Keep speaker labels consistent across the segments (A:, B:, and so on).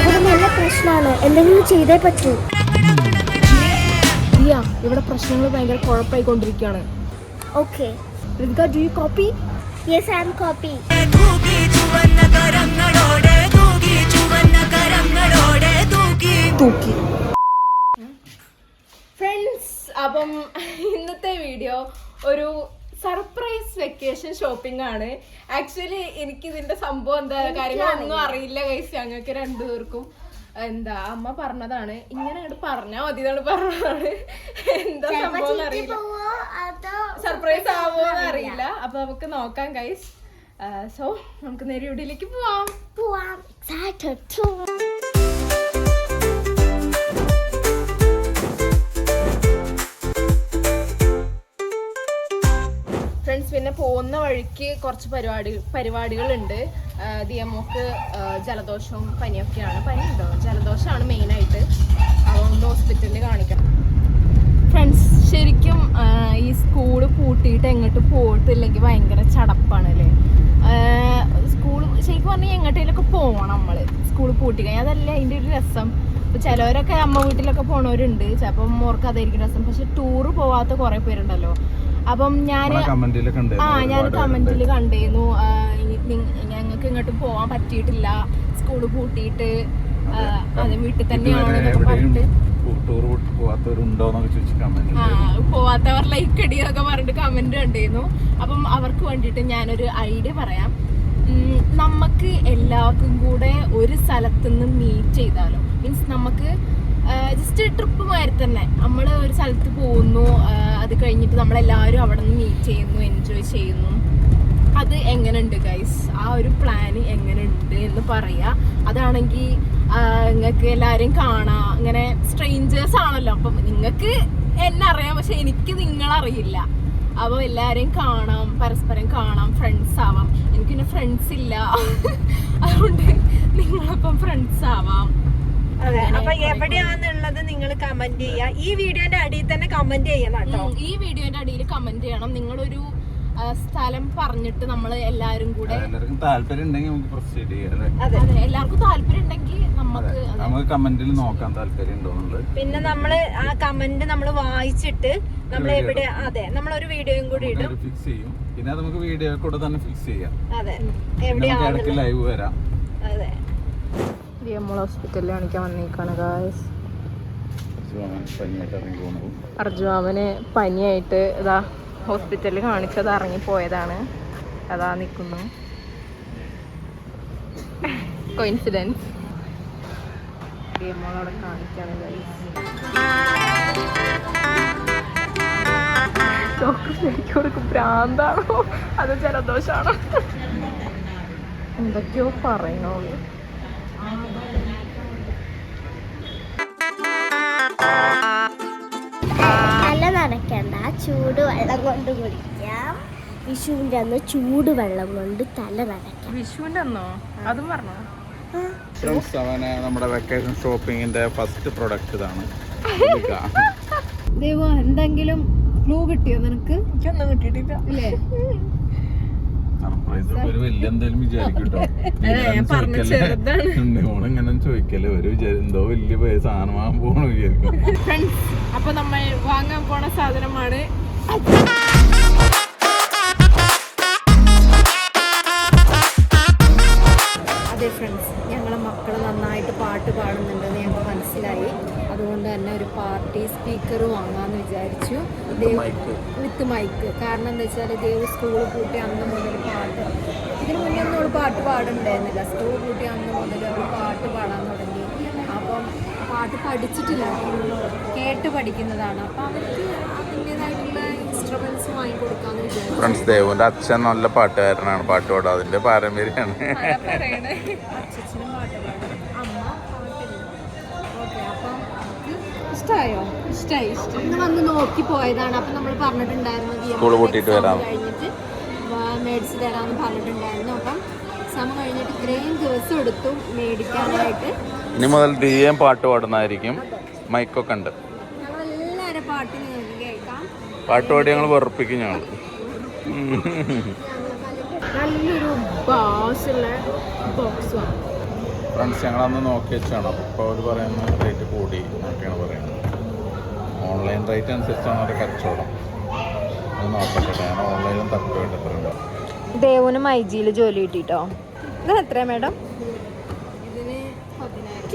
A: ഇവിടെ നല്ല പ്രശ്നമാണ്, എന്തെങ്കിലും ചെയ്തേ പറ്റൂ.
B: ഇവിടെ പ്രശ്നങ്ങൾ ഭയങ്കര കുഴപ്പമായിക്കൊണ്ടിരിക്കുകയാണ്.
A: Okay,
B: Ritika, do you copy?
A: Yes, I am copy.
B: തൂക്കി. ഫ്രണ്ട്സ്, അപ്പം ഇന്നത്തെ വീഡിയോ ഒരു സർപ്രൈസ് വെക്കേഷൻ ഷോപ്പിംഗ് ആണ്. ആക്ച്വലി എനിക്ക് ഇതിന്റെ സംഭവം എന്താ കാര്യങ്ങളൊന്നും അറിയില്ല ഗൈസ്. ഞങ്ങൾക്ക് രണ്ടുപേർക്കും എന്താ അമ്മ പറഞ്ഞതാണ്, ഇങ്ങനെ അങ്ങോട്ട് പറഞ്ഞാൽ മതി എന്നാണ് പറഞ്ഞതാണ്. എന്താ സംഭവം അറിയില്ല, സർപ്രൈസ് ആവോന്ന് അറിയില്ല. അപ്പൊ നമുക്ക് നോക്കാം ഗൈസ്. സോ നമുക്ക് നേരെ വീഡിയോയിലേക്ക് പോവാം. ഫ്രണ്ട്സ്, പിന്നെ പോകുന്ന വഴിക്ക് കുറച്ച് പരിപാടികളുണ്ട്. ദിയമോക്ക് ജലദോഷവും പനിയൊക്കെയാണ്. പനിയുണ്ടോ? ജലദോഷമാണ് മെയിനായിട്ട്. അതൊന്ന് ഹോസ്പിറ്റലിൽ കാണിക്കണം. ഫ്രണ്ട്സ്, ശരിക്കും ഈ സ്കൂള് പൂട്ടിയിട്ട് എങ്ങോട്ട് പോയിട്ടില്ലെങ്കിൽ ഭയങ്കര ചടപ്പാണ് അല്ലേ. സ്കൂൾ ശരിക്കും പറഞ്ഞാൽ എങ്ങോട്ടേലൊക്കെ പോകണം നമ്മൾ, സ്കൂൾ പൂട്ടി കഴിഞ്ഞാൽ. അതല്ലേ അതിൻ്റെ ഒരു രസം. ഇപ്പോൾ ചിലവരൊക്കെ അമ്മ വീട്ടിലൊക്കെ പോണവരുണ്ട്, ചിലപ്പം മോർക്ക് അതായിരിക്കും രസം. പക്ഷെ ടൂറ് പോവാത്ത കുറേ പേരുണ്ടല്ലോ. അപ്പം ഞാൻ കമന്റിൽ കണ്ടിരുന്നു, ഞങ്ങൾക്ക് ഇങ്ങോട്ട് പോവാൻ പറ്റിയിട്ടില്ല, സ്കൂള് പൂട്ടിയിട്ട് അത് വീട്ടിൽ തന്നെയാണ് പറഞ്ഞിട്ട് പോവാത്തവർ ലൈക്ക് അടിയൊക്കെ പറഞ്ഞിട്ട് കമന്റ് കണ്ടിരുന്നു. അപ്പം അവർക്ക് വേണ്ടിയിട്ട് ഞാനൊരു ഐഡിയ പറയാം. നമുക്ക് എല്ലാവർക്കും കൂടെ ഒരു സ്ഥലത്ത് നിന്ന് മീറ്റ് ചെയ്താലോ. മീൻസ് നമുക്ക് ജസ്റ്റ് ട്രിപ്പ് മാതിരി തന്നെ നമ്മൾ ഒരു സ്ഥലത്ത് പോകുന്നു, അത് കഴിഞ്ഞിട്ട് നമ്മളെല്ലാവരും അവിടെ നിന്ന് മീറ്റ് ചെയ്യുന്നു, എൻജോയ് ചെയ്യുന്നു. അത് എങ്ങനെയുണ്ട് ഗൈസ്? ആ ഒരു പ്ലാൻ എങ്ങനെയുണ്ട് എന്ന് പറയാ. അതാണെങ്കിൽ നിങ്ങൾക്ക് എല്ലാവരെയും കാണാം. ഇങ്ങനെ സ്ട്രേഞ്ചേഴ്സ് ആണല്ലോ, അപ്പം നിങ്ങൾക്ക് എന്നെ അറിയാം, പക്ഷെ എനിക്ക് നിങ്ങളറിയില്ല. അപ്പോൾ എല്ലാവരെയും കാണാം, പരസ്പരം കാണാം, ഫ്രണ്ട്സ് ആവാം. എനിക്ക് പിന്നെ ഫ്രണ്ട്സ് ഇല്ല, അതുകൊണ്ട് നിങ്ങളൊപ്പം ഫ്രണ്ട്സ് ആവാം.
C: അപ്പൊ എവിടെയാന്നുള്ളത് നിങ്ങൾ കമന്റ് ചെയ്യാ. ഈ വീഡിയോന്റെ അടിയിൽ തന്നെ കമന്റ് ചെയ്യണം കേട്ടോ.
B: ഈ വീഡിയോന്റെ അടിയിൽ കമന്റ് ചെയ്യണം. നിങ്ങളൊരു സ്ഥലം പറഞ്ഞിട്ട് നമ്മൾ എല്ലാവരും കൂടെ
D: എല്ലാവർക്കും താല്പര്യം ഉണ്ടെങ്കിൽ നമുക്ക് പ്രൊസീഡ് ചെയ്യാം.
B: എല്ലാവർക്കും താല്പര്യം ഉണ്ടെങ്കിൽ
D: നമുക്ക് കമന്റിൽ നോക്കാൻ താല്പര്യം ഉണ്ടോന്നുള്ളത്.
C: പിന്നെ നമ്മള് ആ കമന്റ് നമ്മൾ വായിച്ചിട്ട് നമ്മൾ എവിടെ നമ്മളൊരു വീഡിയോയും കൂടി ഇടും,
D: ഫിക്സ് ചെയ്യും. പിന്നെ നമുക്ക് വീഡിയോ കൂടെ തന്നെ ഫിക്സ് ചെയ്യാം.
C: അതെ,
D: എവിടെയാണ് ലൈവ് വരാം.
C: അതെ,
B: നമ്മൾ ഹോസ്പിറ്റലിൽ കാണിക്കാൻ വന്നേക്കാണ് ഗായ്സ്. അർജുമാമന് പനിയായിട്ട് ഇതാ ഹോസ്പിറ്റലിൽ കാണിച്ചത് ഇറങ്ങിപ്പോയതാണ്. അതാ നിൽക്കുന്നു. കോയിൻസിഡൻസ്. നമ്മളവിടെ കാണിക്കാണ് ഗായ്സ്. ഡോക്ടർ ശരിക്കും അവർക്ക് ഭ്രാന്താണോ അത് ജലദോഷാണോ എന്തൊക്കെയോ പറയണോ.
A: നല്ല നനയ്ക്കണ്ട, ചൂടുവെള്ളം കൊണ്ട് കുടിക്കാം. വിഷുവിൻ്റെ അന്ന് ചൂടുവെള്ളം കൊണ്ട് തല നനയ്ക്കാം.
B: വിഷുവിൻ്റെ അന്നോ? അതും പറഞ്ഞോ?
D: ഫ്രണ്ട്സ്, അവന് നമ്മുടെ വെക്കേഷൻ ഷോപ്പിങ്ങിന്റെ ഫസ്റ്റ് പ്രൊഡക്റ്റ് ഇതാണ്.
B: ദേവ, എന്തെങ്കിലും ക്ലൂ കിട്ടിയോ നിനക്ക്? എനിക്കൊന്നും കിട്ടിയിട്ടില്ല അല്ലേ?
D: ഒരു വലിയ എന്തായാലും വിചാരിക്കട്ടോ. ഓണെങ്ങനെ ചോദിക്കല്ലേ, ഒരു എന്തോ വലിയ സാധനം വാങ്ങാൻ പോകണം വിചാരിക്കും.
B: ഫ്രണ്ട്സ്, അപ്പൊ നമ്മൾ വാങ്ങാൻ പോണ സാധനമാണ് അതെ ഫ്രണ്ട്സ്, ഞങ്ങളെ മക്കൾ നന്നായിട്ട് പാട്ട് പാടുന്നുണ്ടെന്ന് ഞങ്ങൾക്ക് മനസ്സിലായി. അതുകൊണ്ട് തന്നെ ഒരു പാർട്ടി സ്പീക്കർ വാങ്ങാമെന്ന് വിചാരിച്ചു, വിത്ത് മൈക്ക്. കാരണം എന്താ വെച്ചാൽ ദേവ് സ്കൂൾ പൂട്ടി അന്ന് മുതൽ പാട്ട്, ഇതിന് മുന്നേ ഒന്നും അവൾ പാട്ട് പാടുന്നുണ്ടായിരുന്നില്ല. സ്കൂൾ പൂട്ടി അന്ന് മുതൽ അവൾ പാട്ട് പാടാൻ തുടങ്ങി. അപ്പം പാട്ട് പഠിച്ചിട്ടില്ല, കേട്ട് പഠിക്കുന്നതാണ്. അപ്പം അവർക്ക് അതിൻ്റെതായിട്ടുള്ള ഇൻസ്ട്രുമെന്റ്സ് വാങ്ങിക്കൊടുക്കാമെന്ന് വിചാരിച്ചു.
D: ഫ്രണ്ട്സ്, ദേവുവിന്റെ അച്ഛൻ നല്ല പാട്ടുകാരനാണ്, പാട്ട് പാടുക അതിന്റെ പാരമ്പര്യമാണ്.
B: അച്ഛനും പാട്ട് പാടും, അമ്മ പാട്ടില്ല. ഓക്കെ, അപ്പം ഇഷ്ടമായോ? ഇഷ്ടമായി. ഇന്ന് വന്ന് നോക്കി പോയതാണ്. അപ്പം നമ്മൾ പറഞ്ഞിട്ടുണ്ടായിരുന്നു കഴിഞ്ഞിട്ട് മേടിച്ച് തരാമെന്ന് പറഞ്ഞിട്ടുണ്ടായിരുന്നു. അപ്പം എക്സാം കഴിഞ്ഞിട്ട് ഇത്രയും ദിവസം എടുത്തു മേടിക്കാനായിട്ട്.
D: ഇനി മുതൽ ദിയം പാട്ട് പാടുന്നതായിരിക്കും. മൈക്കൊക്കെ ഉണ്ട്.
B: ഞങ്ങളെല്ലാവരും പാട്ട് നിങ്ങൾക്ക് കേൾക്കാം.
D: പാട്ട് പാടി ഞങ്ങൾ വെറുപ്പിക്കും. ഞങ്ങൾ
B: നല്ലൊരു ബാസുള്ള ബോക്സ് വാങ്ങും.
D: ഫ്രണ്ട്സ് ഞങ്ങളന്ന് നോക്കി വെച്ചാണ്. അപ്പോൾ ഇപ്പോൾ അവർ പറയുന്ന റേറ്റ് കൂടി എന്നൊക്കെയാണ് പറയുന്നത്. ഓൺലൈൻ റേറ്റ് അനുസരിച്ചാണ് ഒരു കച്ചവടം. അത് നോക്കട്ടെ, ഞാൻ ഓൺലൈനും തപ്പുണ്ട് എത്രയുണ്ട്.
C: ദേവനും ഐജിയിൽ ജോലി കിട്ടിട്ടോ. ഇത് എത്രയാ മാഡം?
B: ഇതിന്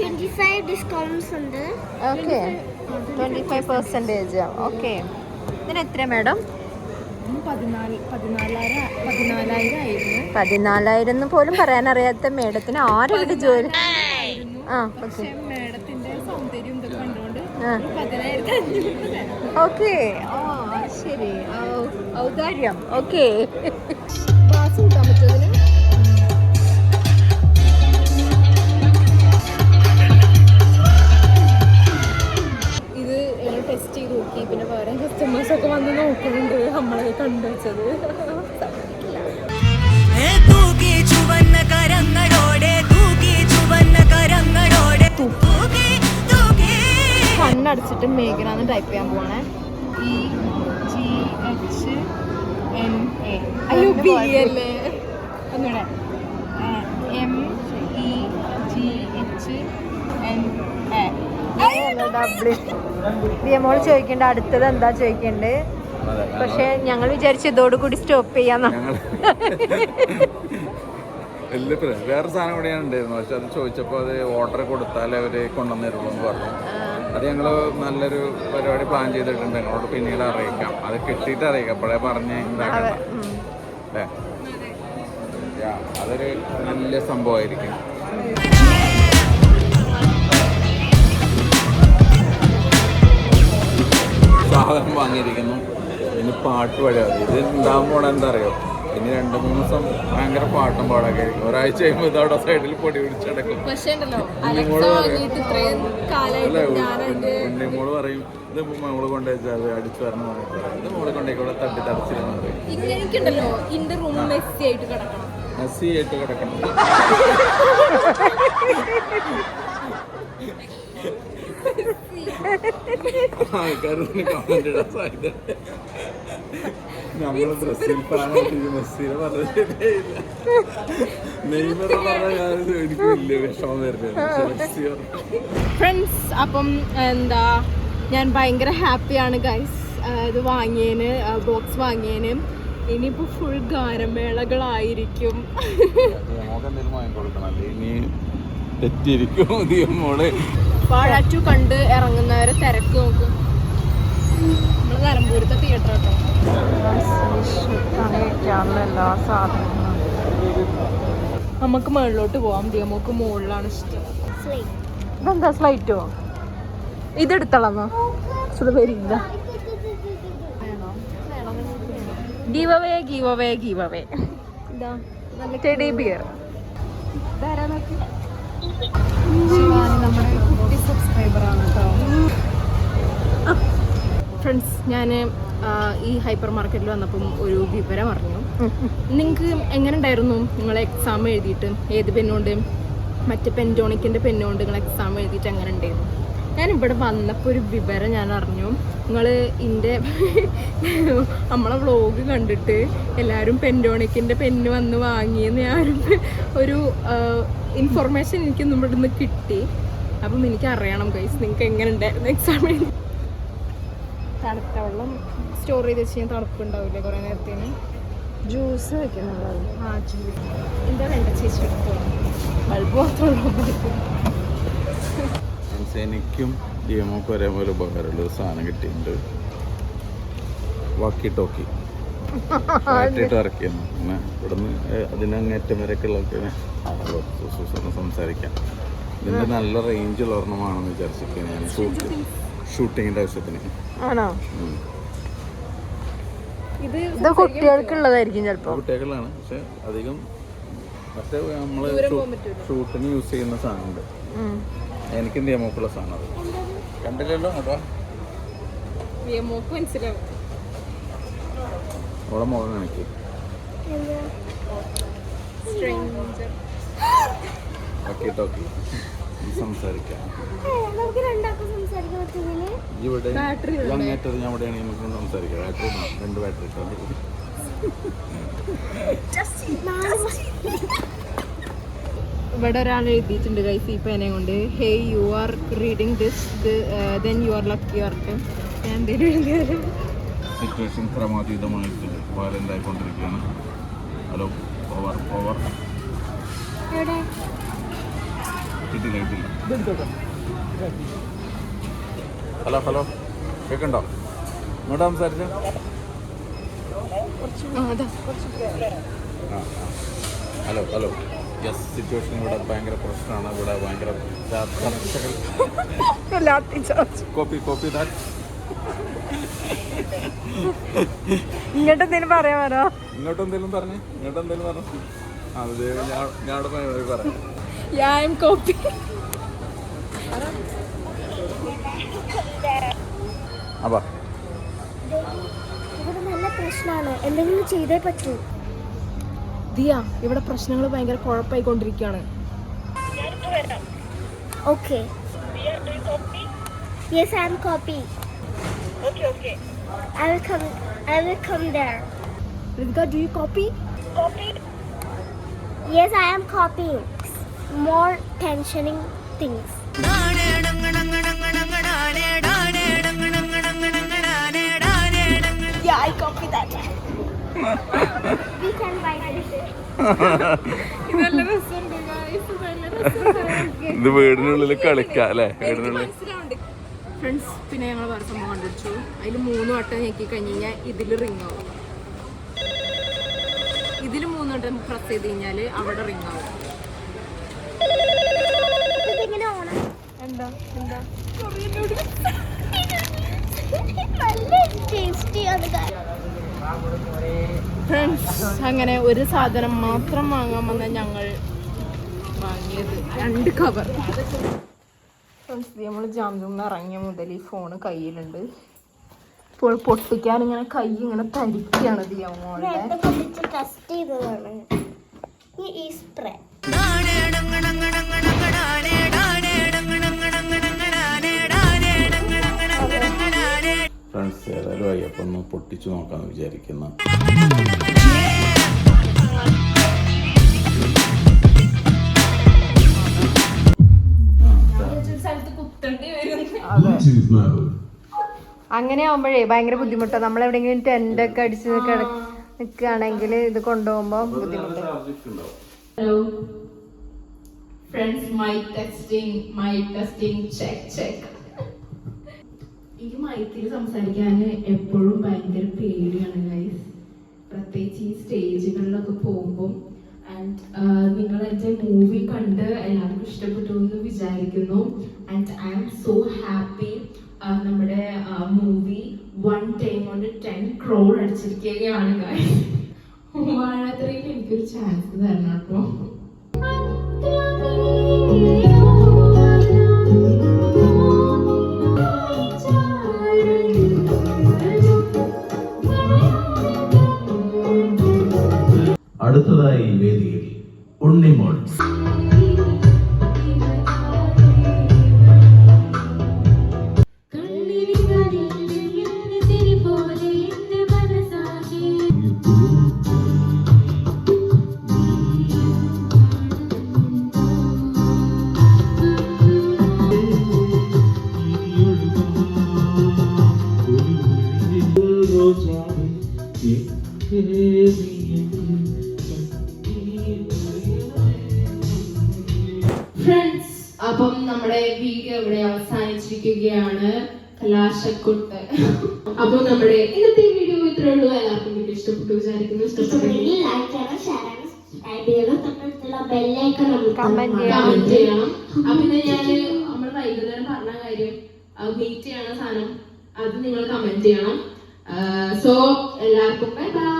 A: 25 ഡിസ്കൗണ്ട്സ് ഉണ്ട്.
C: ഓക്കെ 25%. ഓക്കെ ഇതിന് എത്രയാ മാഡം?
B: 14,000 ആയിരുന്നു.
C: 14,000 പോലും പറയാനറിയാത്ത മേഡത്തിന് ആരും ജോലി. ആ
B: പക്ഷെ മേഡത്തിന്റെ സൗന്ദര്യം ഇതൊക്കെ കണ്ടുകൊണ്ട് 14,500
C: ഓക്കെ. ആ ശരി, ഔദാര്യം. ഓക്കെ
B: ഗ്ലാസ് കൂട്ടാൻ പറ്റുമതിന്? ഇത് ടെസ്റ്റ് ചെയ്ത് നോക്കി. പിന്നെ വേറെ കസ്റ്റമേഴ്സൊക്കെ വന്ന് നോക്കുന്നുണ്ട് നമ്മളെ കണ്ടുവച്ചത്. കണ്ണടച്ചിട്ട് മേഘനാന്ന് ടൈപ്പ് ചെയ്യാൻ പോണേ. EGHNA. അയ്യോ ബി അല്ലേ? ഒന്നുകൂടെ MEGHNA.
C: മോൾ ചോദിക്കണ്ട അടുത്തത് എന്താ ചോദിക്കണ്ടേ? പക്ഷെ ഞങ്ങൾ വിചാരിച്ചു ഇതോടുകൂടി സ്റ്റോപ്പ് ചെയ്യാന്നാ.
D: വേറെ സാധനം കൂടെ ഞാൻ ഉണ്ടായിരുന്നു. പക്ഷെ അത് ചോദിച്ചപ്പോൾ അത് ഓർഡർ കൊടുത്താലേ അവർ കൊണ്ടുവന്ന് തരുള്ളൂ എന്ന് പറഞ്ഞു. അത് ഞങ്ങൾ നല്ലൊരു പരിപാടി പ്ലാൻ ചെയ്തിട്ടുണ്ട്. ഞങ്ങളോട് പിന്നീട് അറിയിക്കാം. അത് കിട്ടിയിട്ട് അറിയിക്കാം. അപ്പോഴേ പറഞ്ഞ് ഉണ്ടാക്കണ്ട അല്ലേ? അതൊരു വലിയ സംഭവമായിരിക്കും. സാധനം വാങ്ങിയിരിക്കുന്നു. ഇനി പാട്ട് പാടിയാൽ മതി. ഇത് ഉണ്ടാകുമ്പോൾ എന്താ അറിയോ, ഇനി 2-3 ദിവസം ഭയങ്കര പാട്ടും പാടൊക്കെ ആയിരിക്കും. ഒരാഴ്ച കഴിയുമ്പോൾ ഇതവിടെ സൈഡിൽ പൊടി പിടിച്ചടക്കും. ഉണ്ണിമോള് പറയും ഇത് മോള് കൊണ്ടുവച്ചാൽ അടിച്ചു വരണം പറയും. ഇത് മോള് കൊണ്ടേക്കൂടെ തട്ടി തടച്ചില്ലെന്ന് പറയും. മെസ്സി ആയിട്ട് കിടക്കണം. ആൾക്കാർ കമന്റ് ഇടാൻ സാധ്യത. നമ്മള് ബ്രസീൽ ഫാനായിട്ട് മെസ്സിനെ പറഞ്ഞത് നെയ്മർ പറഞ്ഞാൽ എനിക്ക് വലിയ വിഷമം വരുന്നത്.
B: ഫ്രണ്ട്സ്, അപ്പം എന്താ ഞാൻ ഭയങ്കര ഹാപ്പിയാണ് ഗൈസ് ഇത് വാങ്ങിയതിന്, ബോക്സ് വാങ്ങിയതിന്. ഇനിയിപ്പോൾ ഫുൾ ഗാനമേളകളായിരിക്കും.
D: എന്തെങ്കിലും വാങ്ങിക്കൊടുക്കണല്ലേ, ഇനി തെറ്റിയിരിക്കും മോള്.
B: വാഴ 2 കണ്ട് ഇറങ്ങുന്നവരെ തിരക്ക് നോക്കും. നമ്മൾ നിലമ്പൂരത്തെ തിയേറ്റർ കേട്ടോ.
C: എല്ലാ സാധനങ്ങളും
B: നമുക്ക് മുകളിലോട്ട് പോവാം. നമുക്ക് മുകളിലാണ് ഇഷ്ടം.
C: ഇതെന്താ സ്ലൈറ്റോ? ഇതെടുത്തളന്നോ? വരില്ല. Give away teddy bear. നമ്മുടെ കുട്ടി സബ്സ്ക്രൈബറാണ് കേട്ടോ.
B: ഫ്രണ്ട്സ്, ഞാൻ ഈ ഹൈപ്പർ മാർക്കറ്റിൽ വന്നപ്പം ഒരു വിവരം അറിഞ്ഞു. നിങ്ങൾക്ക് എങ്ങനെ ഉണ്ടായിരുന്നു നിങ്ങൾ എക്സാം എഴുതിയിട്ട്? ഏത് പെന്നുകൊണ്ട്? മറ്റേ പെൻറ്റോണിക്കിൻ്റെ പെന്നുകൊണ്ട് നിങ്ങൾ എക്സാം എഴുതിയിട്ട് എങ്ങനെ ഉണ്ടായിരുന്നു? ഞാനിവിടെ വന്നപ്പോൾ ഒരു വിവരം ഞാൻ അറിഞ്ഞു. നിങ്ങൾ എൻ്റെ നമ്മളെ വ്ളോഗ് കണ്ടിട്ട് എല്ലാവരും പെൻറ്റോണിക്കിൻ്റെ പെന്ന് വന്ന് വാങ്ങിയെന്ന് ഒരു ഇൻഫർമേഷൻ എനിക്ക് ഇവിടെ നിന്ന് കിട്ടി. അപ്പം എനിക്കറിയണം ഗൈസ്, നിങ്ങൾക്ക് എങ്ങനെ ഉണ്ടായിരുന്നു എക്സാം എഴുതി? തണുത്ത വെള്ളം സ്റ്റോർ ചെയ്ത് വെച്ച് കഴിഞ്ഞാൽ തണുപ്പുണ്ടാവില്ലേ കുറേ നേരത്തേന്?
C: ജ്യൂസ് വെക്കുന്നുണ്ടാവും.
B: ആ ജ്യൂസ് എന്താ വേണ്ട ചേച്ചി എടുത്തോ. ബൾബ് മാത്രമുള്ള
D: എനിക്കും ജിയമോക്കും ഒരേപോലെ ഉപകാരമുള്ള ഒരു സാധനം കിട്ടിയിട്ടുണ്ട്. വാക്കി ടോക്കി ആയിട്ടിട്ട് ഇറക്കിയെന്നു. പിന്നെ ഇവിടുന്ന് അതിനങ്ങേറ്റം വരെയൊക്കെ ഉള്ളതൊക്കെ സംസാരിക്കാം. ഇതിൻ്റെ നല്ല റേഞ്ചുള്ള ഒരെണ്ണമാണെന്ന് വിചാരിച്ചിരിക്കുക ഞാൻ ഷൂട്ടിങ്ങിൻ്റെ ആവശ്യത്തിന്.
C: ആണോ? ഇത് കുട്ടികൾക്കുള്ളതായിരിക്കും ചിലപ്പോൾ.
D: കുട്ടികളുള്ളതാണ്, പക്ഷെ അധികം മറ്റേ നമ്മൾ ഷൂട്ടിന് യൂസ് ചെയ്യുന്ന സാധനമുണ്ട്. എനിക്ക് നിയമക്കുള്ള സാധനം അത് കണ്ടില്ലല്ലോ. കേട്ടോ
B: മനസ്സിലാവും.
D: അവളെ മുഖം കാണിക്കും. ഓക്കെ ടോക്കി സംസാരിക്കാം. ഇവിടെ അങ്ങേറ്റത് ഞാൻ ഇവിടെയാണ് നമുക്ക് സംസാരിക്കാം. ബാറ്ററി 2 ബാറ്ററി ഇട്ടുണ്ട്.
B: ഇവിടെ ഒരാൾ എഴുതിയിട്ടുണ്ട് ഗൈസ് ഈ പേനെ കൊണ്ട് ഹേ you are reading this then you are lucky work. ഞാൻ എന്തെങ്കിലും എഴുതിയത്
D: സിറ്റുവേഷൻ ക്രമാതീതമായിട്ട് വയലൻ്റ് ആയിക്കൊണ്ടിരിക്കുകയാണ്. ഹലോ ഓവർ ഓവർ കിട്ടില്ല. ഹലോ ഹലോ കേൾക്കണ്ടോ? ഇങ്ങോട്ട് സംസാരിച്ച ഹലോ ഹലോ യെസ് സിറ്റുവേഷൻ ഇവിടെ ഭയങ്കര പ്രശ്നമാണ്. ഇവിടെ ഭയങ്കര കോപ്പി ദാറ്റ്.
C: ഇങ്ങോട്ട് എന്തെങ്കിലും പറയാൻ പറ.
D: ഇങ്ങോട്ട് എന്തെങ്കിലും പറഞ്ഞു. ആ അത് ഞാൻ അവിടെ പറയാം.
B: ഞാൻ കോപ്പി
D: അപ്പാ
A: ഇവിടെ നല്ല പ്രശ്നമാണ്, എന്തെങ്കിലും ചെയ്തേ പറ്റൂ.
B: ദിയ ഇവിടെ പ്രശ്നങ്ങൾ ഭയങ്കര കുഴപ്പമായിക്കൊണ്ടിരിക്കുകയാണ്.
A: Okay. Yes, I am copy. Okay. I will come there.
B: Ritika, do you copy?
A: Yes, I am copying. More tensioning things. Yeah, I copy that. We can buy this.
B: നല്ല രസമുണ്ട് guys, നല്ല രസമുണ്ട്.
D: ഇത് വീടിനുള്ളിൽ കളിക്കാം അല്ലേ? വീടിനുള്ളിൽ
B: ഫ്രണ്ട്സ്, പിന്നെ ഞങ്ങൾ വേറെ സംഭവം കണ്ടുപിടിച്ചു. അതിൽ 3 വട്ടം ഞെക്കി കഴിഞ്ഞ് കഴിഞ്ഞാൽ ഇതിൽ റിങ് ആവും. ഇതിൽ 3 വട്ടം പ്രസ് ചെയ്ത് കഴിഞ്ഞാൽ അവിടെ റിങ് ആവും.
A: ഇതിങ്ങനെ ഓണം.
B: എന്താ
A: നല്ല ടേസ്റ്റിയാണ്.
B: ഫ്രണ്ട്സ്, അങ്ങനെ ഒരു സാധനം മാത്രം വാങ്ങാൻ വന്ന ഞങ്ങൾ വാങ്ങിയത് 2 കവർ. ഫ്രണ്ട്സ്, നമ്മൾ ജാമ്യം ഇറങ്ങിയ മുതൽ ഈ ഫോണ് കയ്യിലുണ്ട്. ഇപ്പോൾ പൊട്ടിക്കാൻ ഇങ്ങനെ കൈ ഇങ്ങനെ തരിക്കുകയാണ് ദിയമോളുടെ.
A: ടെസ്റ്റ് ചെയ്തതാണ് ഈ സ്പ്രേ.
D: ഫ്രണ്ട്സ് ഏതായാലും അയ്യപ്പം ഒന്ന് പൊട്ടിച്ചു നോക്കാമെന്ന് വിചാരിക്കുന്ന.
C: അങ്ങനെ ആവുമ്പോഴേ ഭയങ്കര ബുദ്ധിമുട്ടാണ്. നമ്മളെവിടെയെങ്കിലും ടെന്റ് ഒക്കെ അടിച്ച് നിൽക്കുകയാണെങ്കിൽ ഇത് കൊണ്ടുപോകുമ്പോൾ ബുദ്ധിമുട്ട്.
B: Hello friends, mike testing check. ഈ മൈക്കിൽ സംസാരിക്കാൻ എപ്പോഴും ഭയങ്കര പേടിയാണ് ഗൈസ്, പ്രത്യേകിച്ച് ഈ സ്റ്റേജുകളിലൊക്കെ പോകുമ്പോൾ. ആൻഡ് നിങ്ങൾ എൻ്റെ മൂവി കണ്ട് എല്ലാവർക്കും ഇഷ്ടപ്പെട്ടു എന്ന് വിചാരിക്കുന്നു. And I am so happy. നമ്മുടെ മൂവി 1 ടൈം കൊണ്ട് 10 crore അടിച്ചിരിക്കുകയാണ് ഗൈസ്. വാഴാത്രയിൽ എനിക്കൊരു ചാൻസ് തരണം കേട്ടോ.
E: അടുത്തതായി വേദിയിൽ ഉണ്ണിമോൾ.
B: ഫ്രണ്ട്സ്, അപ്പം നമ്മുടെ വീഡിയോ ഇവിടെ അവസാനിച്ചിരിക്കുകയാണ്. കലാശക്കൊട്ട്. അപ്പൊ നമ്മുടെ ഇന്നത്തെ വീഡിയോ ഇത്രേ ഉള്ളൂ. എല്ലാവർക്കും വീഡിയോ ഇഷ്ടപ്പെട്ടു വിചാരിക്കുന്നു. കമന്റ് ചെയ്യണം. അപ്പൊ ഞാന് നമ്മൾ വൈകുന്നേരം പറഞ്ഞ കാര്യം മീറ്റ് ചെയ്യണ സാധനം അത് നിങ്ങൾ കമന്റ് ചെയ്യണം. സോ എല്ലാവർക്കും ബൈ ബൈ.